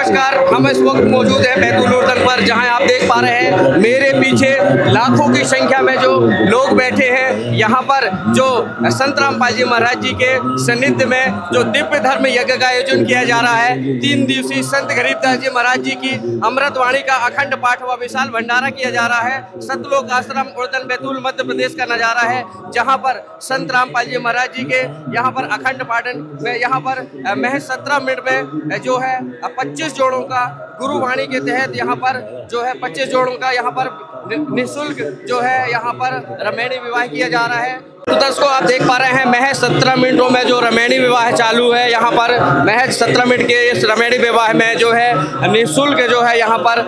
नमस्कार, हम इस वक्त मौजूद हैं बैतूल उर्दन पर, जहां आप देख पा रहे हैं मेरे पीछे लाखों की संख्या में जो लोग बैठे हैं। यहाँ पर जो संत रामपाल जी महाराज जी के सानिध्य में जो दिव्य धर्म यज्ञ का आयोजन किया जा रहा है। 3 दिवसीय संत गरीबदास जी महाराज जी की अमृतवाणी का अखंड पाठ व विशाल भंडारा किया जा रहा है। सतलोक आश्रम उर्दन बैतूल मध्य प्रदेश का नजारा है, जहाँ पर संत रामपाल जी महाराज जी के यहाँ पर अखंड पाठन में यहाँ पर महज 17 मिनट में जो है 25 जोड़ों का गुरुवाणी के तहत यहाँ पर जो है 25 जोड़ों का यहाँ पर निःशुल्क जो है यहाँ पर रमैणी विवाह किया जा रहा है। तो दर्शकों, आप देख पा रहे हैं महज 17 मिनटों में जो रमैणी विवाह चालू है। यहाँ पर महज 17 मिनट के इस रमैणी विवाह में जो है निःशुल्क जो है यहाँ पर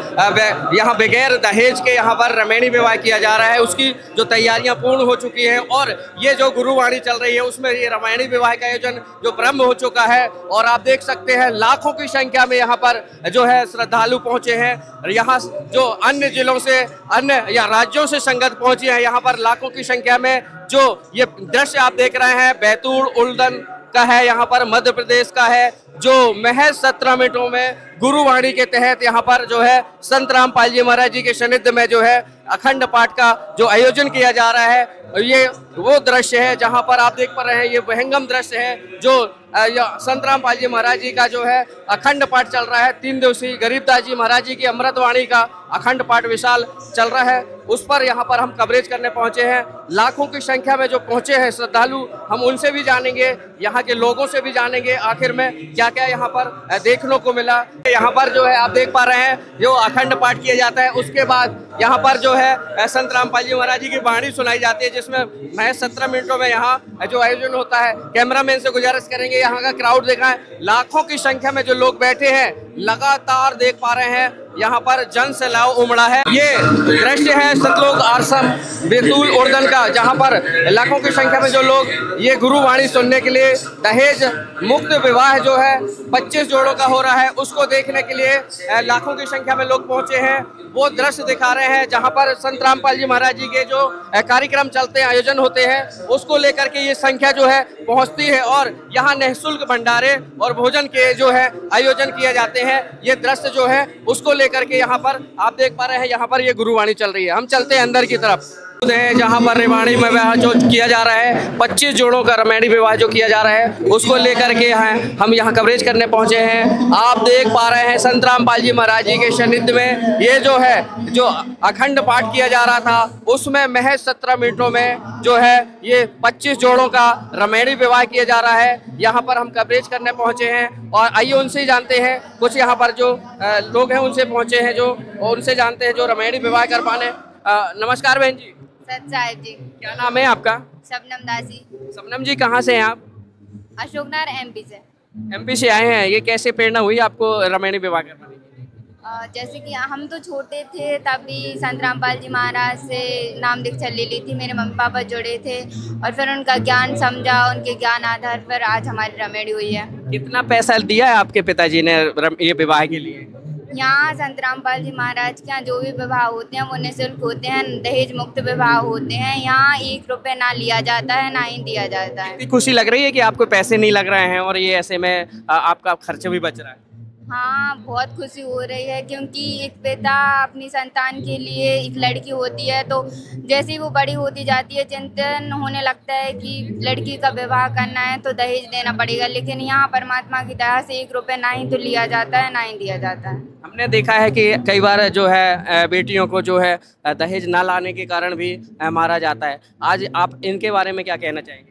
यहाँ बगैर दहेज के यहाँ पर रमैणी विवाह किया जा रहा है। उसकी जो तैयारियां पूर्ण हो चुकी हैं और ये जो गुरुवाणी चल रही है उसमें ये रमैणी विवाह का आयोजन जो प्रारंभ हो चुका है। और आप देख सकते हैं लाखों की संख्या में यहाँ पर जो है श्रद्धालु पहुंचे हैं। यहाँ जो अन्य जिलों से अन्य या राज्यों से संगत पहुंची है, यहाँ पर लाखों की संख्या में जो ये दृश्य आप देख रहे हैं बैतूल उर्दन का है, यहाँ पर मध्य प्रदेश का है, जो महज 17 मिनटों में गुरुवाणी के तहत यहाँ पर जो है संत रामपाल जी महाराज जी के सानिध्य में जो है अखंड पाठ का जो आयोजन किया जा रहा है। ये वो दृश्य है जहाँ पर आप देख पा रहे हैं, ये विहंगम दृश्य है जो संत रामपाल जी महाराज जी का जो है अखंड पाठ चल रहा है। 3 दिवसीय गरीबदास जी महाराज जी की अमृतवाणी का अखंड पाठ विशाल चल रहा है, उस पर यहाँ पर हम कवरेज करने पहुंचे हैं। लाखों की संख्या में जो पहुंचे हैं श्रद्धालु, हम उनसे भी जानेंगे, यहाँ के लोगों से भी जानेंगे आखिर में क्या क्या यहाँ पर देखने को मिला। यहाँ पर जो है आप देख पा रहे हैं जो अखंड पाठ किया जाता है, उसके बाद यहाँ पर जो है संत रामपाल जी महाराज जी की वाणी सुनाई जाती है, जिसमें महज 17 मिनटों में यहाँ जो आयोजन होता है। कैमरामैन से गुजारिश करेंगे यहाँ का क्राउड दिखाएं। लाखों की संख्या में जो लोग बैठे हैं, लगातार देख पा रहे हैं यहाँ पर जन सैलाब उमड़ा है। ये दृश्य है सतलोक आश्रम बैतूल उर्दन का, जहाँ पर लाखों की संख्या में जो लोग ये गुरुवाणी सुनने के लिए दहेज मुक्त विवाह जो है 25 जोड़ों का हो रहा है, उसको देखने के लिए लाखों की संख्या में लोग पहुंचे हैं। वो दृश्य दिखा रहे हैं जहाँ पर संत रामपाल जी महाराज जी के जो कार्यक्रम चलते हैं, आयोजन होते हैं, उसको लेकर के ये संख्या जो है पहुंचती है और यहाँ निःशुल्क भंडारे और भोजन के जो है आयोजन किए जाते हैं। ये दृश्य जो है उसको लेकर के यहाँ पर आप देख पा रहे हैं, यहाँ पर ये गुरुवाणी चल रही है। हम चलते हैं अंदर की तरफ, जहाँ पर रमैणी विवाह जो किया जा रहा है, 25 जोड़ों का रमैणी विवाह जो किया जा रहा है, उसको लेकर के हम यहाँ कवरेज करने पहुँचे हैं। आप देख पा रहे हैं संत रामपाल जी महाराज जी के सानिध्य में ये जो है जो अखंड पाठ किया जा रहा था, उसमें महज 17 मिनटों में जो है ये 25 जोड़ों का रमैणी विवाह किया जा रहा है। यहाँ पर हम कवरेज करने पहुँचे हैं और आइए उनसे जानते हैं, कुछ यहाँ पर जो लोग हैं उनसे पहुँचे हैं जो उनसे जानते हैं जो रमैणी विवाह कर पाने। नमस्कार बहन जी। साहिब जी। क्या नाम है आपका? शबनम दासी। शबनम जी, कहाँ से हैं आप? अशोकनगर एमपी से। एमपी से आए हैं। ये कैसे प्रेरणा हुई आपको रमैणी विवाह करने की? जैसे कि हम तो छोटे थे तभी संत रामपाल जी महाराज से नाम दीक्षा ले ली थी, मेरे मम्मी पापा जुड़े थे और फिर उनका ज्ञान समझा, उनके ज्ञान आधार पर आज हमारी रमैणी हुई है। कितना पैसा दिया है आपके पिताजी ने ये विवाह के लिए? यहाँ संत रामपाल जी महाराज के यहाँ जो भी विवाह होते हैं वो निःशुल्क होते हैं, दहेज मुक्त विवाह होते हैं। यहाँ 1 रुपये ना लिया जाता है, ना ही दिया जाता है। खुशी लग रही है कि आपको पैसे नहीं लग रहे हैं और ये ऐसे में आपका खर्च भी बच रहा है? हाँ, बहुत खुशी हो रही है क्योंकि एक पिता अपनी संतान के लिए, एक लड़की होती है तो जैसे ही वो बड़ी होती जाती है चिंतन होने लगता है कि लड़की का विवाह करना है तो दहेज देना पड़ेगा, लेकिन यहाँ परमात्मा की दया से 1 रुपये ना ही तो लिया जाता है, ना ही दिया जाता है। हमने देखा है कि कई बार जो है बेटियों को जो है दहेज ना लाने के कारण भी मारा जाता है। आज आप इनके बारे में क्या कहना चाहेंगे?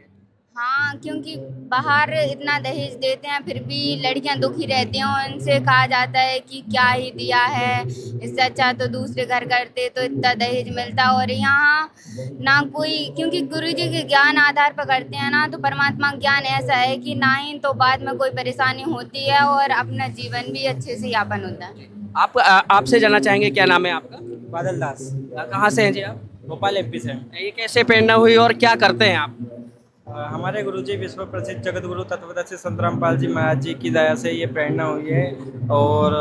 हाँ, क्योंकि बाहर इतना दहेज देते हैं फिर भी लड़कियां दुखी रहती हैं, उनसे कहा जाता है कि क्या ही दिया है, इससे अच्छा तो दूसरे घर करते तो इतना दहेज मिलता। और यहाँ ना कोई, क्योंकि गुरुजी के ज्ञान आधार पर करते हैं ना, तो परमात्मा ज्ञान ऐसा है कि ना ही तो बाद में कोई परेशानी होती है और अपना जीवन भी अच्छे से यापन होता है। आप आपसे जानना चाहेंगे, क्या नाम है आपका? बादल दास। कहाँ से हैं जी आप? भोपाल एमपी से। ये कैसे प्रेरणा हुई और क्या करते हैं आप? हमारे गुरुजी विश्व प्रसिद्ध जगत गुरु तत्वदर्शी संत रामपाल जी महाराज जी की दया से ये प्रेरणा हुई है। और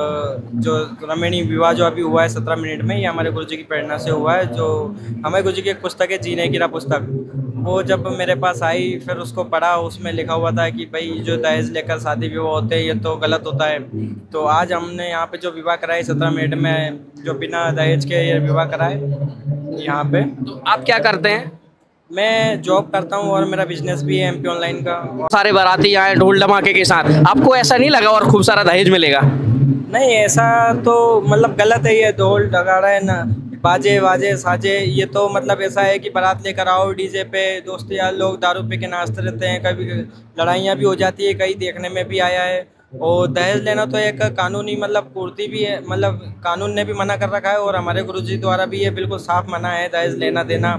जो रमैणी विवाह जो अभी हुआ है 17 मिनट में, ये हमारे गुरुजी की प्रेरणा से हुआ है। जो हमारे गुरुजी की एक पुस्तक है जीने की राह पुस्तक, वो जब मेरे पास आई फिर उसको पढ़ा, उसमें लिखा हुआ था कि भाई जो दहेज लेकर शादी विवाह होते हैं ये तो गलत होता है। तो आज हमने यहाँ पे जो विवाह कराए 17 मिनट में, जो बिना दहेज के ये विवाह कराए यहाँ पे। तो आप क्या करते हैं? मैं जॉब करता हूँ और मेरा बिजनेस भी है एमपी ऑनलाइन का। सारे बाराती आए ढोल धमाके के साथ, आपको ऐसा नहीं लगा और खूब सारा दहेज मिलेगा? नहीं, ऐसा तो मतलब गलत है, ये ढोल डगाड़ा है ना, बाजे वाजे साजे, ये तो मतलब ऐसा है कि बारात लेकर आओ डीजे पे, दोस्त यार लोग दारू पे के नाचते रहते हैं, कभी लड़ाइयाँ भी हो जाती है, कहीं देखने में भी आया है। और दहेज लेना तो एक कानूनी मतलब पूर्ति भी है, मतलब कानून ने भी मना कर रखा है और हमारे गुरुजी द्वारा भी ये बिल्कुल साफ मना है दहेज लेना देना।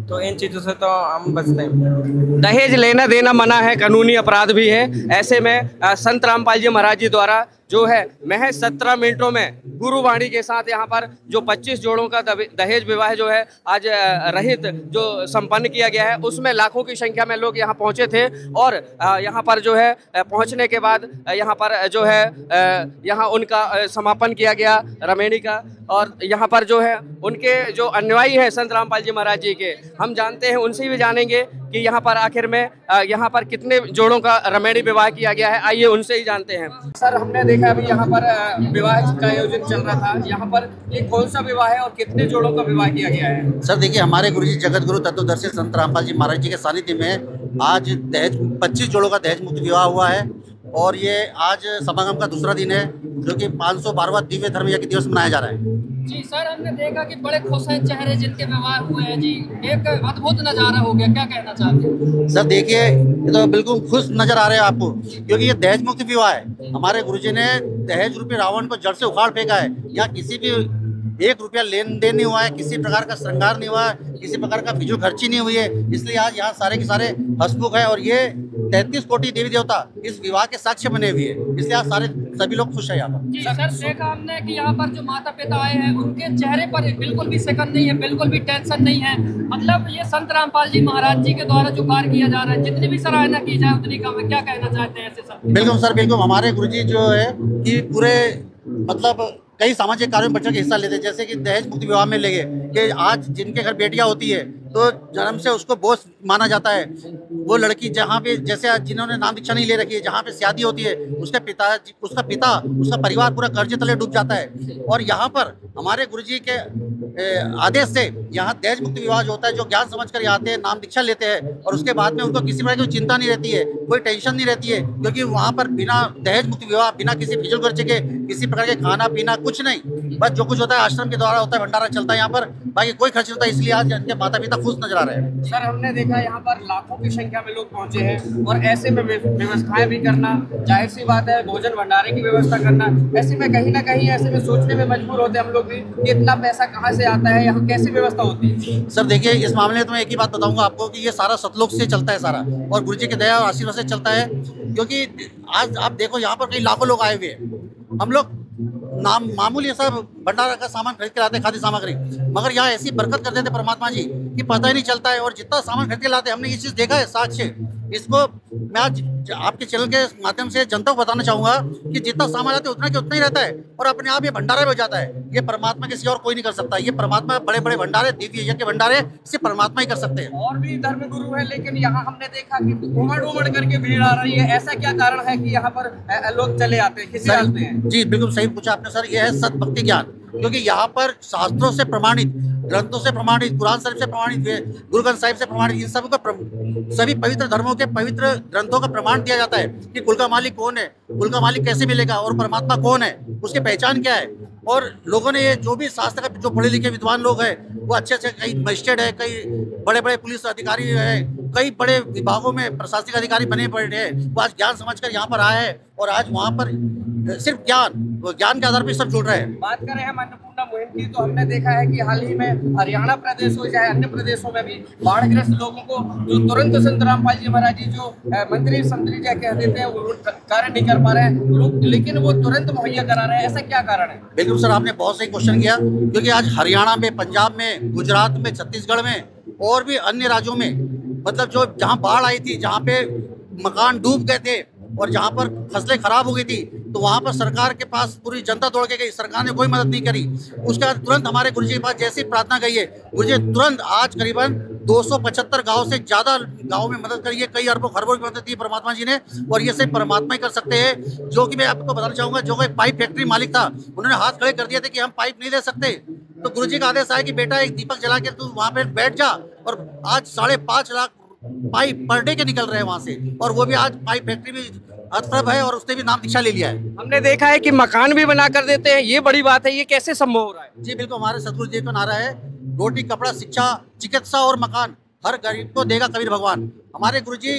तो इन चीज़ों से तो हम बचते हैं। दहेज लेना देना मना है, कानूनी अपराध भी है। ऐसे में संत रामपाल जी महाराज जी द्वारा जो है महज 17 मिनटों में गुरुवाणी के साथ यहाँ पर जो 25 जोड़ों का दहेज विवाह जो है आज रहित जो संपन्न किया गया है, उसमें लाखों की संख्या में लोग यहाँ पहुँचे थे। और यहाँ पर जो है पहुँचने के बाद यहाँ पर जो है यहाँ उनका समापन किया गया रमेणी का। और यहाँ पर जो है उनके जो अनुयायी हैं संत रामपाल जी महाराज जी के, हम जानते हैं, उनसे भी जानेंगे कि यहाँ पर आखिर में यहाँ पर कितने जोड़ों का रमेणी विवाह किया गया है। आइए उनसे ही जानते हैं। सर, हमने देखा अभी यहाँ पर विवाह का आयोजन चल रहा था, यहाँ पर ये कौन सा विवाह है और कितने जोड़ों का विवाह किया गया है? सर देखिए, हमारे गुरुजी जगत गुरु तत्वदर्शी संत रामपाल जी महाराज जी के सानिध्य में आज 25 जोड़ों का दहेज मुक्त विवाह हुआ है। और ये आज समागम का दूसरा दिन है, जो कि 512वां दिव्य धर्म यज्ञ दिवस मनाया जा रहा है। जी सर, हमने देखा कि बड़े खुश हैं चेहरे जिनके विवाह हुए हैं जी, एक अद्भुत नज़ारा हो गया, क्या कहना चाहते हैं? सर देखिए, ये तो बिल्कुल खुश नजर आ रहे हैं आपको, क्योंकि ये दहेज मुक्त विवाह है। हमारे गुरुजी ने दहेज रूपी रावण को जड़ से उखाड़ फेंका है। यहाँ किसी भी 1 रुपया लेन देन नहीं हुआ है, किसी प्रकार का श्रृंगार नहीं हुआ है, किसी प्रकार का फिजूल खर्ची नहीं हुई है। इसलिए आज यहाँ सारे के सारे हंसमुख है और ये 33 कोटि देवी देवता इस विवाह के साक्ष्य बने हुए हैं। इसलिए आज सभी लोग खुश है यहाँ पर। जी सर, देखा हमने कि यहाँ पर जो माता पिता आए हैं उनके चेहरे पर बिल्कुल भी सेकंड नहीं है, बिल्कुल भी टेंशन नहीं है। मतलब ये संत रामपाल जी महाराज जी के द्वारा जो कार्य किया जा रहा है, जितनी भी सराहना की जाए उतनी कम है। क्या कहना चाहते हैं ऐसे सब? बिल्कुल सर, बिल्कुल। हमारे गुरुजी जो है कि पूरे मतलब कई सामाजिक कार्यों में बढ़ चढ़ के हिस्सा लेते हैं। जैसे कि दहेज मुक्त विवाह में लगे कि आज जिनके घर बेटियां होती है तो जन्म से उसको बोझ माना जाता है। वो लड़की जहाँ पे, जैसे आज जिन्होंने नाम दीक्षा नहीं ले रखी है, जहाँ पे शादी होती है उसका उसका परिवार पूरा कर्जे तले डूब जाता है। और यहाँ पर हमारे गुरुजी के आदेश से यहाँ दहेज मुक्त विवाह जो होता है, जो ज्ञान समझ कर आते हैं, नाम दीक्षा लेते हैं और उसके बाद में उनको किसी प्रकार की चिंता नहीं रहती है, कोई टेंशन नहीं रहती है, क्योंकि वहाँ पर बिना दहेज मुक्त विवाह, बिना किसी फिजूल खर्चे के, किसी प्रकार के खाना पीना कुछ नहीं, बस जो कुछ होता है आश्रम के द्वारा होता है, भंडारा चलता है यहाँ पर, बाकी कोई खर्च नहीं होता। इसलिए आज इनके माता पिता खुश नजर आ रहे हैं। सर, हमने देखा यहाँ पर लाखों की संख्या में लोग पहुँचे हैं और ऐसे में व्यवस्थाएं भी करना, जाहिर सी बात है, भोजन भंडारे की व्यवस्था करना, ऐसे में कहीं ना कहीं ऐसे में सोचने में मजबूर होते हैं हम लोग भी कि इतना पैसा कहाँ से आता है, यहाँ कैसी व्यवस्था होती है? सर देखिए, इस मामले में तो मैं एक ही बात बताऊंगा आपको कि ये सारा सतलोक से चलता है सारा, और गुरुजी की दया और आशीर्वाद से चलता है। क्योंकि आज आप देखो यहाँ पर कई लाखों लोग आए हुए हैं। हम लोग मामूली ऐसा भंडारा का सामान खरीद के लाते, खाद्य सामग्री, मगर यहाँ ऐसी बरकत कर देते परमात्मा जी कि पता ही नहीं चलता है। और जितना सामान खरीद के लाते, हमने ये चीज़ देखा है साक्ष्य। इसको मैं आज आपके चैनल के माध्यम से जनता को बताना चाहूँगा कि जितना सामान आते उतना के उतना ही रहता है और अपने आप ये भंडारा भी हो जाता है। ये परमात्मा के सिवा और कोई नहीं कर सकता। ये परमात्मा बड़े बड़े भंडारे, दिव्य यज्ञ के भंडारे सिर्फ परमात्मा ही कर सकते हैं। और भी धर्म गुरु है, लेकिन यहाँ हमने देखा कि उमड़ करके भीड़ आ रही है। ऐसा क्या कारण है कि यहाँ पर लोग चले आते हैं, किसी हालत में? जी बिल्कुल सही पूछा आपने सर। ये है सत भक्ति ज्ञान, क्योंकि यहाँ पर शास्त्रों से प्रमाणित, ग्रंथों से प्रमाणित, कुरान शरीफ से प्रमाणित, गुरु ग्रंथ साहिब से प्रमाणित, इन सभी पवित्र धर्मों के पवित्र ग्रंथों का प्रमाण दिया जाता है कि कुल का मालिक कौन है, कुल का मालिक कैसे मिलेगा और परमात्मा कौन है, उसकी पहचान क्या है। और लोगों ने ये जो भी शास्त्र का, जो पढ़े लिखे विद्वान लोग हैं, वो अच्छे अच्छे, कई मजिस्ट्रेट है, कई बड़े बड़े पुलिस अधिकारी है, कई बड़े विभागों में प्रशासनिक अधिकारी बने पड़े हैं, वो आज ज्ञान समझकर यहाँ पर आए हैं और आज वहाँ पर सिर्फ ज्ञान के आधार पर सब जुड़ रहे हैं। बात करें हम अन्नपूर्णा मुहिम की, तो हमने देखा है कि हाल ही में हरियाणा प्रदेश हो चाहे अन्य प्रदेशों में भी बाढ़ग्रस्त लोगों को जो तुरंत संत रामपाल जी महाराज जी जो मंत्री संतरी जी कह देते हैं, वो कार्य नहीं कर पा रहे हैं, लेकिन वो तुरंत मुहैया करा रहे हैं। ऐसा क्या कारण है? बिल्कुल सर, आपने बहुत सही क्वेश्चन किया, क्योंकि आज हरियाणा में, पंजाब में, गुजरात में, छत्तीसगढ़ में और भी अन्य राज्यों में, मतलब जो जहाँ बाढ़ आई थी, जहाँ पे मकान डूब गए थे और जहाँ पर फसलें खराब हो गई थी, तो वहाँ पर सरकार के पास पूरी जनता दौड़ के गई, सरकार ने कोई मदद नहीं करी। उसके बाद तुरंत हमारे गुरुजी के पास जैसी प्रार्थना गई है, गुरुजी तुरंत आज करीबन 275 गांव से ज़्यादा गांव में मदद करी है, कई अरबों खरबों की मदद की परमात्मा जी ने, और ये सिर्फ परमात्मा ही कर सकते हैं। जो कि मैं आपको बताना चाहूँगा, जो कोई पाइप फैक्ट्री मालिक था, उन्होंने हाथ खड़े कर दिए थे कि हम पाइप नहीं दे सकते, तो गुरुजी का आदेश आया कि बेटा एक दीपक जला के तू वहाँ पे बैठ जा, और आज 5.5 लाख पाइप पर डे के निकल रहे हैं वहाँ से, और वो भी आज पाइप फैक्ट्री भी अतरब है और उसने भी नाम दीक्षा ले लिया है। हमने देखा है कि मकान भी बना कर देते हैं, ये बड़ी बात है, ये कैसे संभव हो रहा है? जी बिल्कुल, हमारे सतगुरु जी का नारा है, रोटी कपड़ा शिक्षा चिकित्सा और मकान हर गरीब को देगा कबीर भगवान। हमारे गुरुजी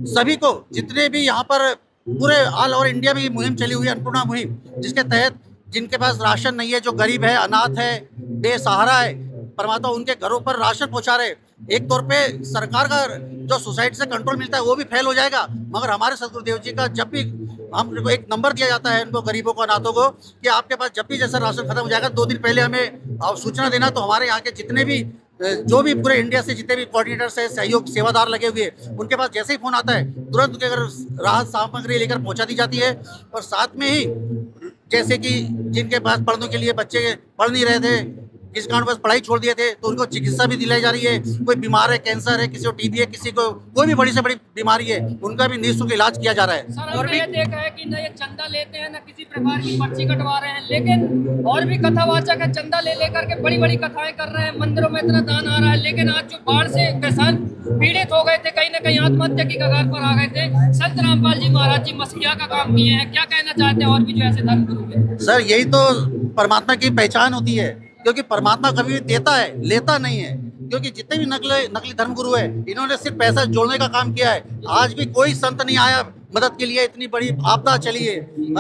सभी को, जितने भी यहाँ पर पूरे ऑल ओवर इंडिया में मुहिम चली हुई है, अन्नपूर्णा मुहिम, जिसके तहत जिनके पास राशन नहीं है, जो गरीब है, अनाथ है, बेसहारा है, परमात्मा उनके घरों पर राशन पहुँचा रहे। एक तौर पे सरकार का जो सोसाइटी से कंट्रोल मिलता है वो भी फेल हो जाएगा, मगर हमारे सतगुरुदेव जी का जब भी हमको एक नंबर दिया जाता है उनको, गरीबों को, अनाथों को, कि आपके पास जब भी जैसा राशन खत्म हो जाएगा 2 दिन पहले हमें सूचना देना। तो हमारे यहाँ के जितने भी, जो भी पूरे इंडिया से जितने भी कोऑर्डिनेटर्स है, सहयोग सेवादार लगे हुए, उनके पास जैसे ही फोन आता है तुरंत उनके घर राहत सामग्री लेकर पहुँचा दी जाती है। और साथ में ही जैसे कि जिनके पास पढ़ने के लिए बच्चे पढ़ नहीं रहे थे, किस कारण बस पढ़ाई छोड़ दिए थे, तो उनको चिकित्सा भी दिलाई जा रही है। कोई बीमार है, कैंसर है, किसी को टीबी है, किसी को कोई भी बड़ी से बड़ी बीमारी है, उनका भी निःशुल्क इलाज किया जा रहा है। सर, हमने ये देखा है कि न ये चंदा लेते हैं, न किसी प्रकार की पर्ची कटवा रहे हैं, लेकिन और भी कथावाचक है, चंदा ले लेकर के बड़ी बड़ी कथाएं कर रहे हैं, मंदिरों में इतना दान आ रहा है, लेकिन आज जो बाढ़ से किसान पीड़ित हो गए थे, कहीं न कहीं आत्महत्या की कगार पर आ गए थे, संत रामपाल जी महाराज जी मसीहा का काम किए हैं। क्या कहना चाहते हैं और भी जो ऐसे धर्म गुरु हैं? सर, यही तो परमात्मा की पहचान होती है, क्योंकि परमात्मा कभी भी देता है, लेता नहीं है। क्योंकि जितने भी नकली धर्मगुरु है, इन्होंने सिर्फ पैसा जोड़ने का काम किया है। आज भी कोई संत नहीं आया मदद के लिए। इतनी बड़ी आपदा चली है,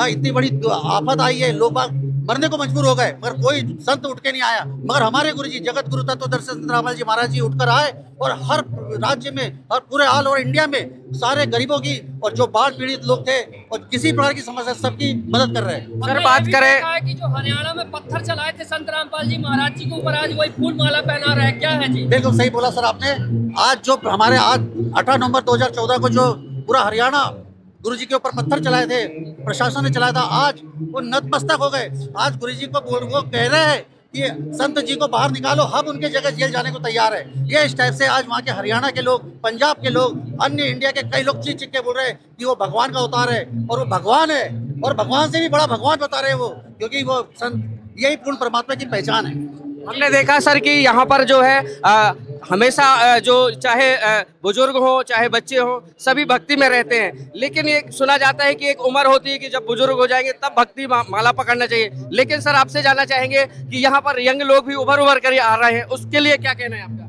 इतनी बड़ी आफत आई है, लोग मरने को मजबूर हो गए, मगर कोई संत उठ के नहीं आया। मगर हमारे गुरुजी जगत गुरु तत्वदर्शी संत रामपाल जी महाराज जी उठकर आए और हर राज्य में और पूरे ऑल ओवर इंडिया में सारे गरीबों की और जो बाढ़ पीड़ित लोग थे और किसी प्रकार की समस्या, सबकी मदद कर रहे हैं। सर, बात करें कि जो हरियाणा में पत्थर चलाए थे संत रामपाल जी महाराज जी के ऊपर, आज वही फूल माला पहना रहे हैं, क्या है जी? बिल्कुल सही बोला सर आपने। आज जो हमारे 18 नवंबर 2014 को जो पूरा हरियाणा गुरुजी के ऊपर पत्थर चलाए थे, प्रशासन ने चलाया था, आज वो नतमस्तक हो गए। आज गुरुजी को वो कह रहे हैं कि संत जी को बाहर निकालो, हम उनके जगह जेल जाने को तैयार है। ये इस टाइप से आज वहाँ के हरियाणा के लोग, पंजाब के लोग, अन्य इंडिया के कई लोग चीख के बोल रहे हैं कि वो भगवान का अवतार है और वो भगवान है, और भगवान से भी बड़ा भगवान बता रहे हैं वो, क्योंकि वो संत यही पूर्ण परमात्मा की पहचान है। हमने देखा सर कि यहाँ पर जो है हमेशा जो चाहे बुजुर्ग हो चाहे बच्चे हो, सभी भक्ति में रहते हैं। लेकिन ये सुना जाता है कि एक उम्र होती है कि जब बुजुर्ग हो जाएंगे तब भक्ति माला पकड़ना चाहिए। लेकिन सर, आपसे जानना चाहेंगे कि यहाँ पर यंग लोग भी उभर कर आ रहे हैं, उसके लिए क्या कहना है आपका?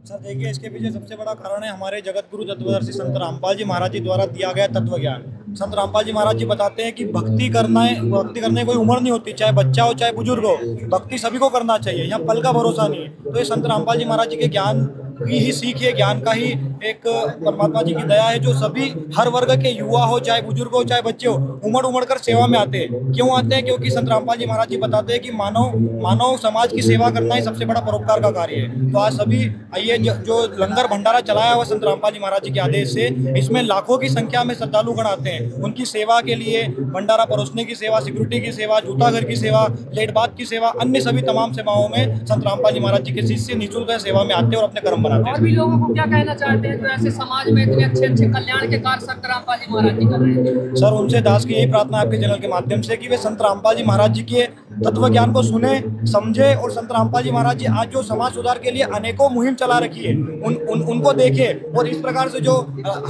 सर देखिए, इसके पीछे सबसे बड़ा कारण है हमारे जगत गुरु तत्वदर्शी संत रामपाल जी महाराज जी द्वारा दिया गया तत्व ज्ञान। संत रामपाल जी महाराज जी बताते हैं कि भक्ति करने की कोई उम्र नहीं होती, चाहे बच्चा हो चाहे बुजुर्ग हो, भक्ति सभी को करना चाहिए, यहाँ पल का भरोसा नहीं है। तो ये संत रामपाल जी महाराज जी के ज्ञान की ही सीख है, ज्ञान का ही एक परमात्मा जी की दया है, जो सभी हर वर्ग के युवा हो, चाहे बुजुर्ग हो चाहे बच्चे हो, उमड़ कर सेवा में आते हैं। क्यों आते हैं? क्योंकि संत रामपाल जी महाराज जी बताते हैं कि मानव समाज की सेवा करना ही सबसे बड़ा परोपकार का कार्य है। तो आज सभी ये जो लंगर भंडारा चलाया हुआ संत रामपाल जी महाराज जी के आदेश से, इसमें लाखों की संख्या में श्रद्धालुगण आते हैं। उनकी सेवा के लिए भंडारा परोसने की सेवा, सिक्योरिटी की सेवा, जूता घर की सेवा, लेट बाथ की सेवा, अन्य सभी तमाम सेवाओं में संत रामपाल जी महाराज जी के शिष्य निःशुल्क सेवा में आते हैं और अपने कर्म बनाते हैं। और भी लोगों को क्या कहना चाहते हैं जो ऐसे समाज में इतने अच्छे कल्याण के कार्य संत रामपाल जी महाराज जी कर रहे हैं? सर, उनसे दास की यही प्रार्थना आपके चैनल के माध्यम से कि वे संत रामपाल जी महाराज जी के तत्व ज्ञान को सुने, समझे, और संत रामपाल जी महाराज जी आज जो समाज सुधार के लिए अनेकों मुहिम चला रखी है उनको देखे, और इस प्रकार से जो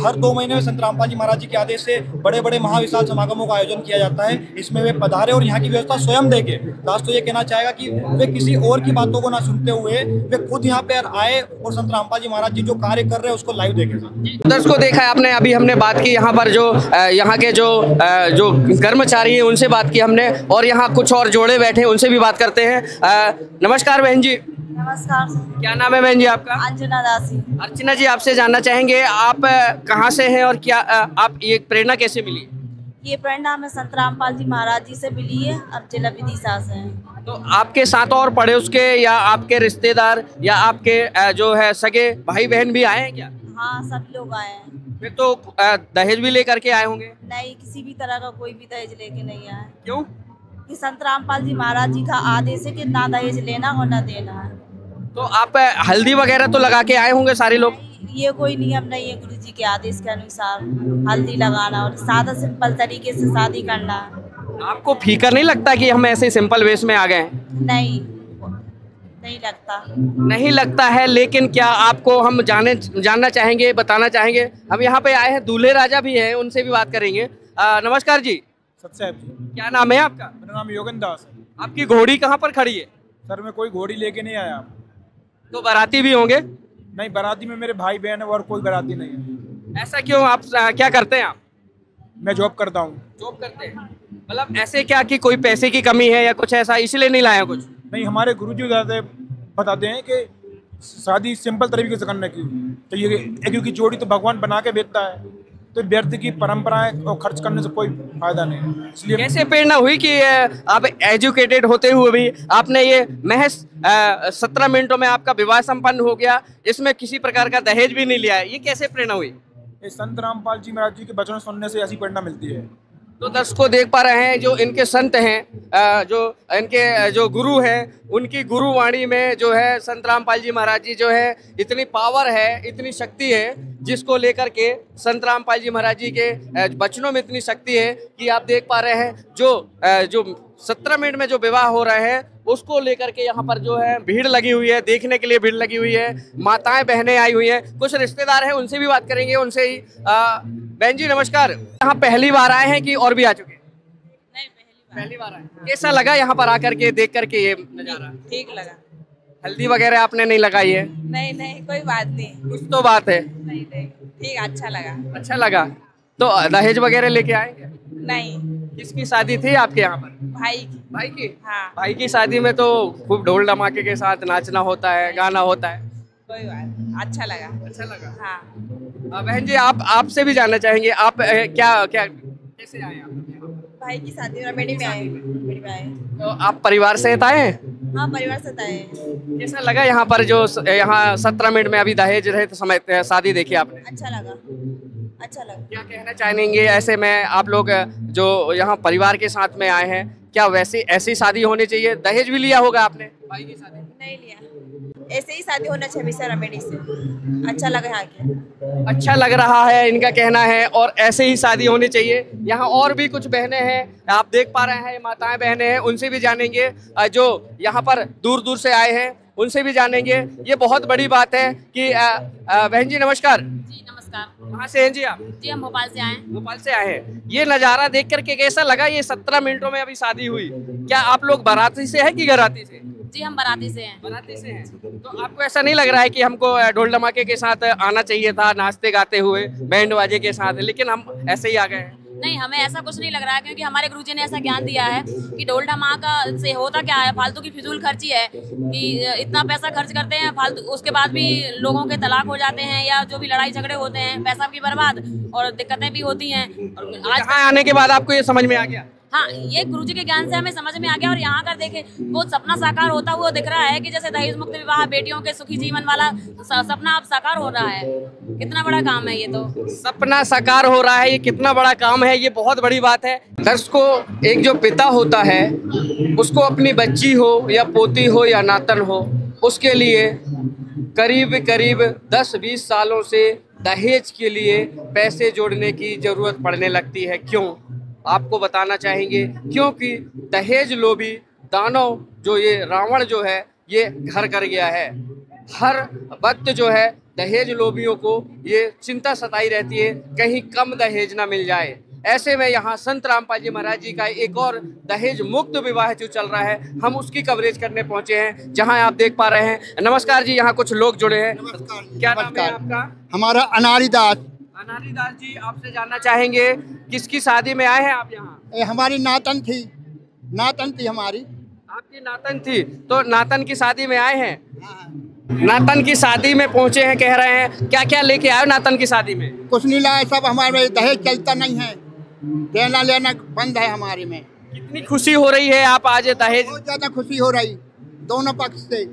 हर 2 महीने में संत रामपाल जी महाराज जी के आदेश से बड़े बड़े महाविशाल समागमों का आयोजन किया जाता है, इसमें वे पधारे और यहाँ की व्यवस्था स्वयं देखे। दास तो ये कहना चाहेगा कि वे किसी और की बातों को ना सुनते हुए वे खुद यहाँ पे आए और संत रामपाल जी महाराज जी जो कार्य कर रहे हैं उसको लाइव देखे। दर्शकों, देखा है आपने, अभी हमने बात की यहाँ पर जो यहाँ के जो कर्मचारी हैं उनसे बात की हमने, और यहाँ कुछ और जोड़े बैठे हैं उनसे भी बात करते हैं। नमस्कार बहन जी। नमस्कार। क्या नाम है बहन जी आपका? अंजना दासी। अर्चना जी, आपसे जानना चाहेंगे आप कहाँ से हैं और क्या आप ये प्रेरणा कैसे मिली? ये प्रेरणा हमें संत रामपाल जी महाराज जी से मिली है, अब जिला विदिशा से हैं। तो आपके साथ और पड़ोस के या आपके रिश्तेदार या आपके जो है सगे भाई बहन भी आए हैं क्या? हाँ, सब लोग आए हैं। फिर तो दहेज भी लेकर के आए होंगे? नहीं, किसी भी तरह का कोई भी दहेज लेके नहीं आए। क्यों? कि संत रामपाल जी महाराज जी का आदेश है कि ना दहेज लेना और ना देना है। तो आप हल्दी वगैरह तो लगा के आए होंगे सारे लोग? ये कोई नियम नहीं है, गुरु जी के आदेश के अनुसार हल्दी लगाना और सादा सिंपल तरीके से शादी करना। आपको फीका नहीं लगता कि हम ऐसे सिंपल वेश में आ गए हैं? नहीं लगता। नहीं लगता है, लेकिन क्या आपको हम जानना चाहेंगे, बताना चाहेंगे। हम यहाँ पे आए हैं, दूल्हे राजा भी हैं, उनसे भी बात करेंगे। नमस्कार जी। सत्याब जी। क्या नाम है आपका? मेरा नाम योगन दास है। आपकी घोड़ी कहाँ पर खड़ी है? सर मैं कोई घोड़ी लेके नहीं आया। तो बाराती भी होंगे? नहीं, बाराती में मेरे भाई बहन है और कोई बाराती नहीं है। ऐसा क्यों? आप क्या करते हैं? आप मैं जॉब करता हूँ। जॉब करते हैं, मतलब ऐसे क्या कि कोई पैसे की कमी है या कुछ ऐसा इसलिए नहीं लाया कुछ? नहीं, हमारे गुरुजी बताते हैं कि शादी सिंपल तरीके से करने की चाहिए, क्योंकि जोड़ी तो भगवान बना के भेजता है, तो व्यर्थ की परंपराएं और खर्च करने से कोई फायदा नहीं है। इसलिए कैसे प्रेरणा हुई कि आप एजुकेटेड होते हुए भी आपने ये महज 17 मिनटों में आपका विवाह संपन्न हो गया, इसमें किसी प्रकार का दहेज भी नहीं लिया है, ये कैसे प्रेरणा हुई? ये संत रामपाल जी महाराज जी के वचन सुनने से ऐसी प्रेरणा मिलती है। तो दर्शकों देख पा रहे हैं, जो इनके संत हैं, जो इनके जो गुरु हैं, उनकी गुरुवाणी में जो है संत रामपाल जी महाराज जी जो है इतनी पावर है, इतनी शक्ति है, जिसको लेकर के संत रामपाल जी महाराज जी के वचनों में इतनी शक्ति है कि आप देख पा रहे हैं जो 17 मिनट में जो विवाह हो रहे हैं उसको लेकर के यहाँ पर जो है भीड़ लगी हुई है, देखने के लिए भीड़ लगी हुई है, माताएं बहनें आई हुई हैं, कुछ रिश्तेदार हैं, उनसे भी बात करेंगे, उनसे ही। बहन जी नमस्कार। यहाँ पहली बार आए हैं कि और भी आ चुके हैं? नहीं, पहली बार आए। कैसा लगा यहाँ पर आकर के, देख करके ये नजारा? ठीक लगा। हल्दी वगैरह आपने नहीं लगाई है? नहीं कोई बात नहीं। कुछ तो बात है। नहीं ठीक, अच्छा लगा। अच्छा लगा। तो दहेज वगैरह लेके आएंगे? नहीं। किसकी शादी थी आपके यहाँ पर? भाई की? हाँ। भाई की शादी में तो खूब ढोल धमाके के साथ नाचना होता है, गाना होता है। कोई बात, अच्छा लगा। अच्छा लगा। हाँ। बहन जी आप से भी जानना चाहेंगे, आप क्या कैसे आए आप? भाई की शादी में मेरी में आए। तो आप परिवार सहित आए हैं? हाँ, परिवार से आए। कैसा लगा यहाँ पर जो यहाँ 17 मिनट में अभी दहेज रहित समय शादी देखी आपने? अच्छा लगा। क्या कहना चाहेंगे ऐसे में आप लोग जो यहाँ परिवार के साथ में आए हैं, क्या वैसे ऐसी शादी होनी चाहिए? दहेज भी लिया होगा आपने? भाई की शादी नहीं लिया, ऐसे ही शादी होना चाहिए मिस्टर अमेडी से। अच्छा लगा यहाँ के। अच्छा लग रहा है इनका कहना है, और ऐसे ही शादी होनी चाहिए। यहाँ और भी कुछ बहनें हैं, आप देख पा रहे हैं, माताएं बहनें हैं, उनसे भी जानेंगे, जो यहाँ पर दूर दूर से आए हैं उनसे भी जानेंगे। ये बहुत बड़ी बात है कि बहन जी नमस्कार। जी नमस्कार। कहाँ से हैं जी आप? जी हम भोपाल से आए हैं। भोपाल से आए हैं। ये नज़ारा देख करके कैसा लगा? ये 17 मिनटों में अभी शादी हुई। क्या आप लोग बाराती से है कि घराती से? जी हम बाराती से हैं। बाराती से हैं। तो आपको ऐसा नहीं लग रहा है कि हमको ढोल धमाके के साथ आना चाहिए था, नाचते गाते हुए बैंड बाजे के साथ, लेकिन हम ऐसे ही आ गए हैं? नहीं, हमें ऐसा कुछ नहीं लग रहा है, क्योंकि हमारे गुरुजी ने ऐसा ज्ञान दिया है कि ढोल धमाका से होता क्या है, फालतू की फिजूल खर्ची है कि इतना पैसा खर्च करते हैं फालतू, उसके बाद भी लोगों के तलाक हो जाते हैं या जो भी लड़ाई झगड़े होते हैं, पैसा भी बर्बाद और दिक्कतें भी होती हैं। और आज यहाँ आने के बाद आपको ये समझ में आ गया? हाँ, ये गुरुजी के ज्ञान से हमें समझ में आ गया। और यहाँ कर देखे वो सपना साकार होता हुआ दिख रहा है कि जैसे दहेज मुक्त विवाह, बेटियों के सुखी जीवन वाला सपना अब साकार हो रहा है। कितना बड़ा काम है ये, तो सपना साकार हो रहा है, ये कितना बड़ा काम है, ये बहुत बड़ी बात है। दर्शकों, एक जो पिता होता है उसको अपनी बच्ची हो या पोती हो या नातन हो, उसके लिए करीब करीब 10-20 सालों से दहेज के लिए पैसे जोड़ने की जरूरत पड़ने लगती है। क्यों? आपको बताना चाहेंगे, क्योंकि दहेज लोभी दानव जो ये रावण जो है ये घर कर गया है। हर वक्त जो है दहेज लोभियों को ये चिंता सताई रहती है कहीं कम दहेज ना मिल जाए। ऐसे में यहाँ संत रामपाल जी महाराज जी का एक और दहेज मुक्त विवाह जो चल रहा है, हम उसकी कवरेज करने पहुंचे हैं, जहां आप देख पा रहे हैं। नमस्कार जी, यहाँ कुछ लोग जुड़े हैं। क्या नाम है आपका? हमारा अनारी दास। अनारी दास जी, आपसे जानना चाहेंगे किसकी शादी में आए हैं आप यहाँ? हमारी नातन थी हमारी। आपकी नातन थी, तो नातन की शादी में आए हैं? नातन की शादी में पहुंचे हैं, कह रहे हैं। क्या क्या लेके आए नातन की शादी में? कुछ नहीं लाए, सब हमारे दहेज चलता नहीं है, देना लेना बंद है हमारे में। कितनी खुशी हो रही है आप आज दहेज? बहुत ज्यादा खुशी हो रही दोनों पक्ष से।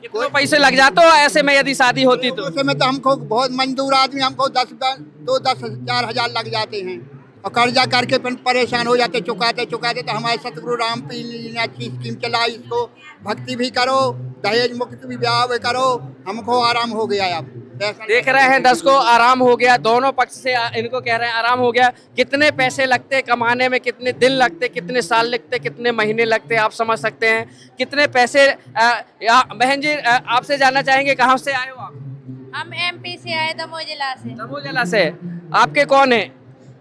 कितने पैसे लग जाते हो ऐसे में यदि शादी होती तो? ऐसे में तो हमको बहुत मजदूर आदमी, हमको 10,000 लग जाते हैं। और कर्जा करके फिर परेशान हो जाते चुकाते चुकाते। तो हमारे सतगुरु राम पी जी ने अच्छी स्कीम चलाई, इसको भक्ति भी करो, दहेज मुक्त भी ब्याह भी करो, हमको आराम हो गया। अब देख रहे हैं दर्शकों, आराम हो गया। दोनों पक्ष से इनको कह रहे हैं आराम हो गया। कितने पैसे लगते कमाने में, कितने दिन लगते, कितने साल लगते, कितने महीने लगते, आप समझ सकते हैं कितने पैसे। बहन जी आपसे जानना चाहेंगे कहाँ से आए हो आप? हम MP से आए, दमोह जिला से। दमोह जिला से। आपके कौन है?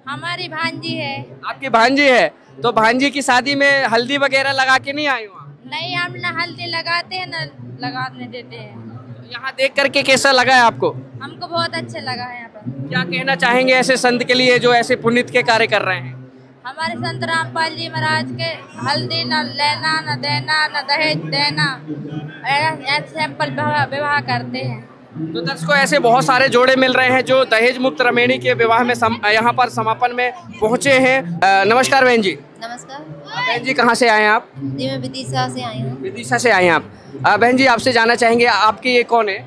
हमारी भांजी है। आपकी भांजी है, तो भांजी की शादी में हल्दी वगैरह लगा के नहीं आए हो आप? नहीं, हम न हल्दी लगाते हैं न लगाने देते हैं। यहाँ देख करके कैसा लगा है आपको? हमको बहुत अच्छा लगा है यहाँ पर। क्या कहना चाहेंगे ऐसे संत के लिए जो ऐसे पुनीत के कार्य कर रहे हैं? हमारे संत रामपाल जी महाराज के हल्दी न लेना न देना न दहेज देना, ऐसे सिंपल विवाह करते हैं। तो दर्शकों ऐसे बहुत सारे जोड़े मिल रहे हैं जो दहेज मुक्त रमेणी के विवाह में यहाँ पर समापन में पहुँचे हैं। नमस्कार बहन जी। नमस्कार। बहन जी कहाँ से आए हैं आप? जी मैं विदिशा से आई हूँ। विदिशा से आए हैं आप। बहन जी आपसे जानना चाहेंगे आपकी ये कौन है?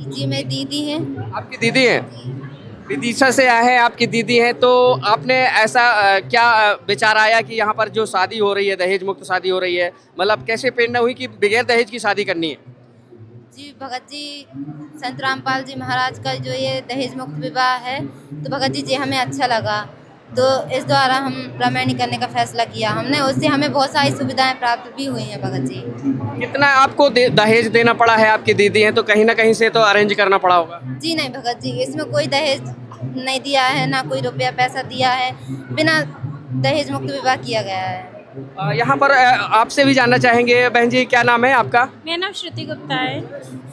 जी मेरी दीदी है। आपकी दीदी है? विदिशा से आए हैं, आपकी दीदी हैं। तो आपने ऐसा क्या विचार आया कि यहाँ पर जो शादी हो रही है, दहेज मुक्त शादी हो रही है, मतलब कैसे प्रेरणा हुई कि बगैर दहेज की शादी करनी है? जी भगत जी संत रामपाल जी महाराज का जो ये दहेज मुक्त विवाह है, तो भगत जी हमें अच्छा लगा, तो इस द्वारा हम रमेणी करने का फैसला किया हमने। उससे हमें बहुत सारी सुविधाएं प्राप्त भी हुई हैं भगत जी। कितना आपको दहेज देना पड़ा है? आपकी दीदी हैं तो कहीं ना कहीं से तो अरेंज करना पड़ा होगा। जी नहीं भगत जी, इसमें कोई दहेज नहीं दिया है, ना कोई रुपया पैसा दिया है, बिना दहेज मुक्त विवाह किया गया है। यहाँ पर आपसे भी जानना चाहेंगे बहन जी, क्या नाम है आपका? मेरा नाम श्रुति गुप्ता है।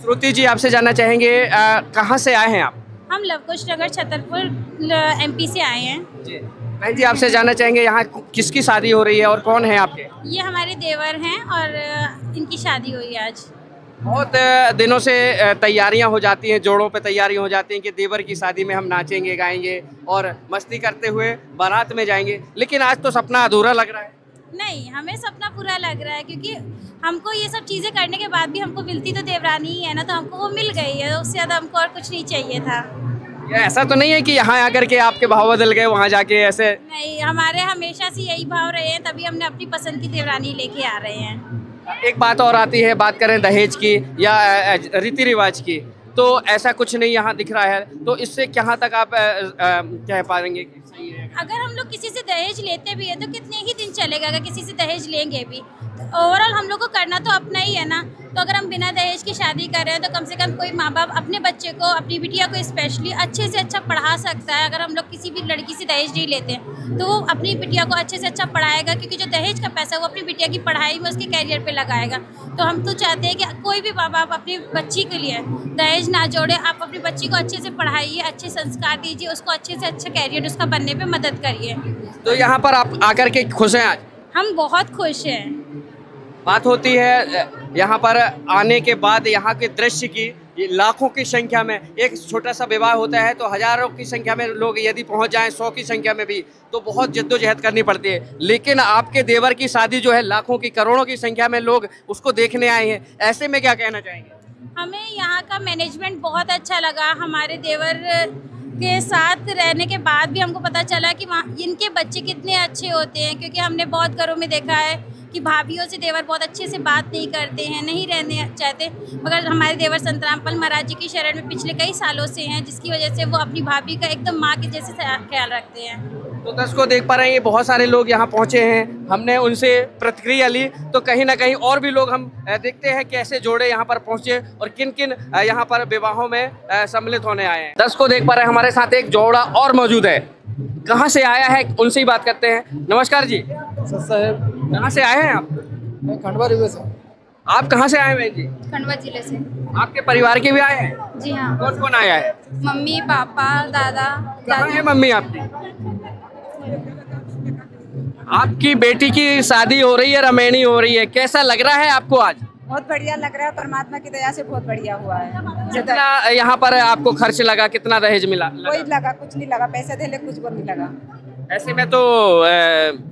श्रुति जी आपसे जानना चाहेंगे कहाँ से आए हैं आप? हम लवकुश नगर छतरपुर MP से आए हैं। जी बहन जी आपसे जानना चाहेंगे यहाँ किसकी शादी हो रही है और कौन है आपके? ये हमारे देवर हैं और इनकी शादी हुई आज। बहुत दिनों से तैयारियां हो जाती हैं, जोड़ों पे तैयारियां हो जाती हैं कि देवर की शादी में हम नाचेंगे गाएंगे और मस्ती करते हुए बारात में जाएंगे, लेकिन आज तो सपना अधूरा लग रहा है। नहीं, हमें सपना पूरा लग रहा है, क्योंकि हमको ये सब चीज़ें करने के बाद भी हमको मिलती तो देवरानी ही है ना, तो हमको वो मिल गई है, उससे ज़्यादा हमको और कुछ नहीं चाहिए था। ये ऐसा तो नहीं है कि यहाँ आकर के आपके भाव बदल गए वहाँ जाके ऐसे? नहीं, हमारे हमेशा से यही भाव रहे हैं, तभी हमने अपनी पसंद की देवरानी लेके आ रहे हैं। एक बात और आती है, बात करें दहेज की या रीति रिवाज की, तो ऐसा कुछ नहीं यहाँ दिख रहा है, तो इससे कहाँ तक आप कह पाएंगे कि सही है? अगर हम लोग किसी से दहेज लेते भी है तो कितने ही दिन चलेगा, अगर किसी से दहेज लेंगे भी तो ओवरऑल हम लोग को करना तो अपना ही है ना। तो अगर हम बिना दहेज की शादी कर रहे हैं तो कम से कम कोई माँ बाप अपने बच्चे को, अपनी बिटिया को स्पेशली अच्छे से अच्छा पढ़ा सकता है। अगर हम लोग किसी भी लड़की से दहेज नहीं लेते हैं तो वो अपनी बिटिया को अच्छे से अच्छा पढ़ाएगा, क्योंकि जो दहेज का पैसा वो अपनी बिटिया की पढ़ाई में, उसके कैरियर पे लगाएगा। तो हम तो चाहते हैं कि कोई भी माँ बाप अपनी बच्ची के लिए दहेज ना जोड़े, आप अपनी बच्ची को अच्छे से पढ़ाइए, अच्छे संस्कार दीजिए, उसको अच्छे से अच्छा कैरियर उसका बनने पे मदद करिए। तो यहाँ पर आप आकर के खुश हैं आज? हम बहुत खुश हैं। बात होती है यहाँ पर आने के बाद यहाँ के दृश्य की, लाखों की संख्या में एक छोटा सा विवाह होता है तो हजारों की संख्या में लोग यदि पहुँच जाएं, 100 की संख्या में भी, तो बहुत जद्दोजहद करनी पड़ती है। लेकिन आपके देवर की शादी जो है लाखों की, करोड़ों की संख्या में लोग उसको देखने आए हैं, ऐसे में क्या कहना चाहेंगे? हमें यहाँ का मैनेजमेंट बहुत अच्छा लगा। हमारे देवर के साथ रहने के बाद भी हमको पता चला कि वहाँ इनके बच्चे कितने अच्छे होते हैं, क्योंकि हमने बहुत घरों में देखा है कि भाभीयों से देवर बहुत अच्छे से बात नहीं करते हैं, नहीं रहने चाहते, मगर हमारे देवर संत रामपाल महाराज जी की शरण में पिछले कई सालों से हैं, जिसकी वजह से वो अपनी भाभी का एकदम माँ के जैसे ख्याल रखते हैं। तो दर्शकों देख पा रहे हैं बहुत सारे लोग यहाँ पहुँचे हैं, हमने उनसे प्रतिक्रिया ली, तो कहीं ना कहीं और भी लोग हम देखते हैं कैसे जोड़े यहाँ पर पहुँचे और किन किन यहाँ पर विवाहों में सम्मिलित होने आए हैं। दर्शकों देख पा रहे हैं हमारे साथ एक जोड़ा और मौजूद है, कहाँ से आया है उनसे ही बात करते हैं। नमस्कार जी। साहब कहाँ से आए हैं आप? खंडवा जिले से। आप कहाँ से आए हैं जी? खंडवा जिले से। आपके परिवार के भी आए हैं? जी हाँ। कौन कौन आया है? मम्मी, पापा, दादा। कहाँ है मम्मी आपकी? आपकी बेटी की शादी हो रही है, रमेणी हो रही है, कैसा लग रहा है आपको आज? बहुत बढ़िया लग रहा है, परमात्मा की दया से बहुत बढ़िया हुआ है। कितना यहाँ पर आपको खर्च लगा, कितना दहेज मिला? कोई लगा कुछ नहीं लगा, पैसे दे ले कुछ वो नहीं लगा। ऐसे में तो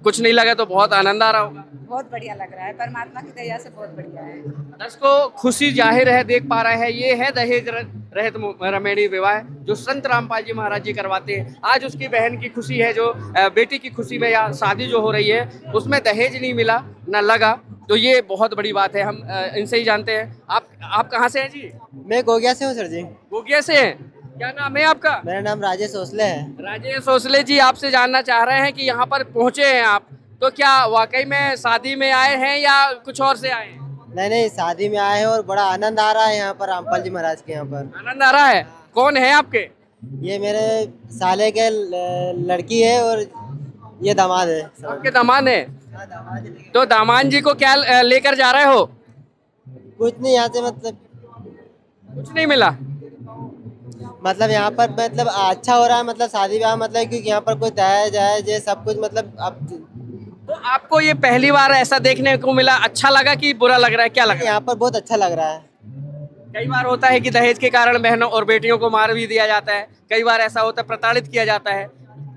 कुछ नहीं लगा तो बहुत आनंद आ रहा होगा। बहुत बढ़िया लग रहा है, परमात्मा की दया से बहुत बढ़िया है। दर्शकों खुशी जाहिर है, देख पा रहे हैं, ये है दहेज रहित रमेणी विवाह जो संत रामपाल जी महाराज जी करवाते हैं। आज उसकी बहन की खुशी है, जो बेटी की खुशी में या शादी जो हो रही है उसमें दहेज नहीं मिला ना लगा, तो ये बहुत बड़ी बात है। हम इनसे ही जानते हैं। आप कहाँ से हैं जी? मैं गोगिया से हूँ सर जी। गोगिया से हैं? क्या नाम है आपका? मेरा नाम राजेश ओसले है। राजेश ओसले जी, आपसे जानना चाह रहे हैं कि यहाँ पर पहुँचे हैं आप, तो क्या वाकई में शादी में आए हैं या कुछ और से आए हैं? नहीं, शादी में आए हैं और बड़ा आनंद आ रहा है यहाँ पर रामपाल जी महाराज के यहाँ पर। आनंद आ रहा है? कौन है आपके? ये मेरे साले के लड़की है और ये दामाद है। आपके दामाद है? तो दामाद जी को क्या लेकर जा रहे हो? कुछ नहीं, यहाँ से मतलब कुछ नहीं मिला। मतलब यहाँ पर मतलब अच्छा हो रहा है, मतलब शादी ब्याह, मतलब क्योंकि यहाँ पर कोई दहेज है सब कुछ, मतलब अब तो आपको ये पहली बार ऐसा देखने को मिला, अच्छा लगा कि बुरा लग रहा है, क्या लगा? यहाँ पर बहुत अच्छा लग रहा है। कई बार होता है कि दहेज के कारण बहनों और बेटियों को मार भी दिया जाता है, कई बार ऐसा होता है प्रताड़ित किया जाता है।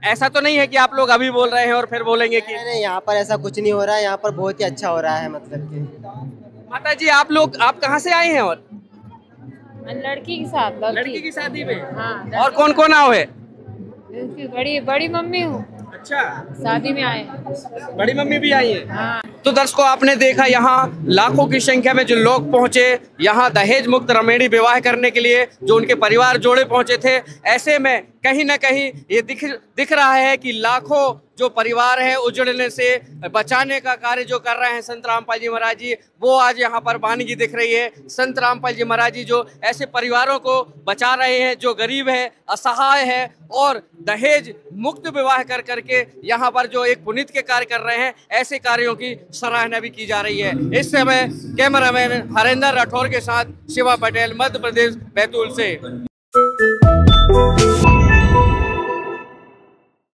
ऐसा तो नहीं है कि आप लोग अभी बोल रहे हैं और फिर बोलेंगे कि नहीं, यहाँ पर ऐसा कुछ नहीं हो रहा है। यहाँ पर बहुत ही अच्छा हो रहा है। मतलब कि माता जी आप कहाँ से आए हैं? और लड़की के साथ, लड़की की शादी में? हाँ। और कौन कौन आओ है? बड़ी मम्मी हूँ। अच्छा, शादी में आए। बड़ी मम्मी भी आई है? हाँ। तो दर्शकों, आपने देखा यहाँ लाखों की संख्या में जो लोग पहुंचे यहाँ दहेज मुक्त रमेणी विवाह करने के लिए, जो उनके परिवार जोड़े पहुंचे थे। ऐसे में कहीं ना कहीं ये दिख रहा है कि लाखों जो परिवार है उजड़ने से बचाने का कार्य जो कर रहे हैं संत रामपाल जी महाराज जी, वो आज यहाँ पर वानगी दिख रही है। संत रामपाल जी महाराज जी जो ऐसे परिवारों को बचा रहे हैं जो गरीब है, असहाय है, और दहेज मुक्त विवाह कर करके यहाँ पर जो एक पुनीत के कार्य कर रहे हैं, ऐसे कार्यों की सराहना भी की जा रही है। इस समय कैमरामैन हरेंद्र राठौर के साथ शिवा पटेल, मध्य प्रदेश, बैतूल से।